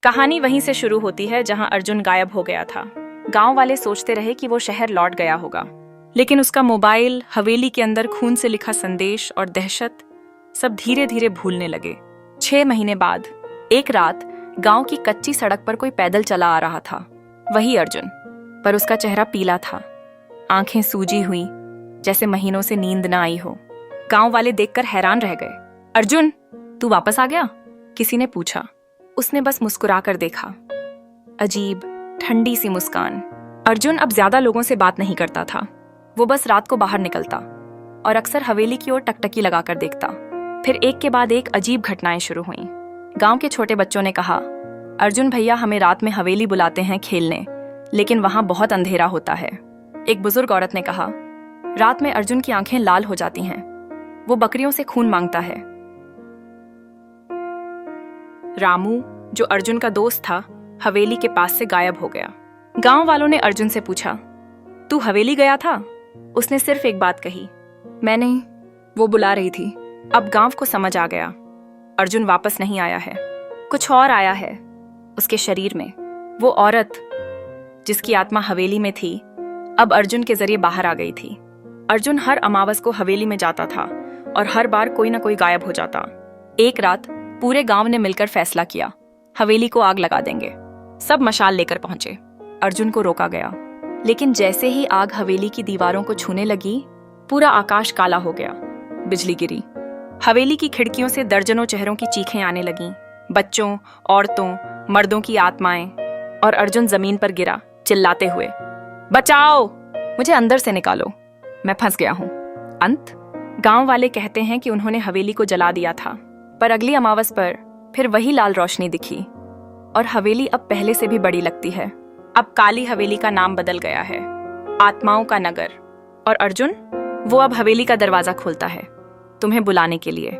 कहानी वहीं से शुरू होती है जहां अर्जुन गायब हो गया था। गांव वाले सोचते रहे कि वो शहर लौट गया होगा, लेकिन उसका मोबाइल, हवेली के अंदर खून से लिखा संदेश और दहशत सब धीरे धीरे भूलने लगे। 6 महीने बाद एक रात गांव की कच्ची सड़क पर कोई पैदल चला आ रहा था। वही अर्जुन, पर उसका चेहरा पीला था, आंखें सूजी हुई, जैसे महीनों से नींद न आई हो। गांव वाले देखकर हैरान रह गए। अर्जुन, तू वापस आ गया? किसी ने पूछा। उसने बस मुस्कुरा कर देखा। अजीब ठंडी सी मुस्कान। अर्जुन अब ज्यादा लोगों से बात नहीं करता था। वो बस रात को बाहर निकलता और अक्सर हवेली की ओर टकटकी लगाकर देखता। फिर एक के बाद एक अजीब घटनाएं शुरू हुईं। गांव के छोटे बच्चों ने कहा, अर्जुन भैया हमें रात में हवेली बुलाते हैं खेलने, लेकिन वहां बहुत अंधेरा होता है। एक बुजुर्ग औरत ने कहा, रात में अर्जुन की आंखें लाल हो जाती हैं, वो बकरियों से खून मांगता है। रामू, जो अर्जुन का दोस्त था, हवेली के पास से गायब हो गया। गांव वालों ने अर्जुन से पूछा, तू हवेली गया था? उसने सिर्फ एक बात कही, मैं नहीं, वो बुला रही थी। अब गांव को समझ आ गया, अर्जुन वापस नहीं आया है, कुछ और आया है उसके शरीर में। वो औरत जिसकी आत्मा हवेली में थी, अब अर्जुन के जरिए बाहर आ गई थी। अर्जुन हर अमावस को हवेली में जाता था और हर बार कोई ना कोई गायब हो जाता। एक रात पूरे गांव ने मिलकर फैसला किया, हवेली को आग लगा देंगे। सब मशाल लेकर पहुंचे। अर्जुन को रोका गया, लेकिन जैसे ही आग हवेली की दीवारों को छूने लगी, पूरा आकाश काला हो गया। बिजली गिरी। हवेली की खिड़कियों से दर्जनों चेहरों की चीखें आने लगीं, बच्चों, औरतों, मर्दों की आत्माएं। और अर्जुन जमीन पर गिरा, चिल्लाते हुए, बचाओ, मुझे अंदर से निकालो, मैं फंस गया हूं। अंत, गांव वाले कहते हैं कि उन्होंने हवेली को जला दिया था, पर अगली अमावस पर फिर वही लाल रोशनी दिखी और हवेली अब पहले से भी बड़ी लगती है। अब काली हवेली का नाम बदल गया है, आत्माओं का नगर। और अर्जुन, वो अब हवेली का दरवाजा खोलता है तुम्हें बुलाने के लिए।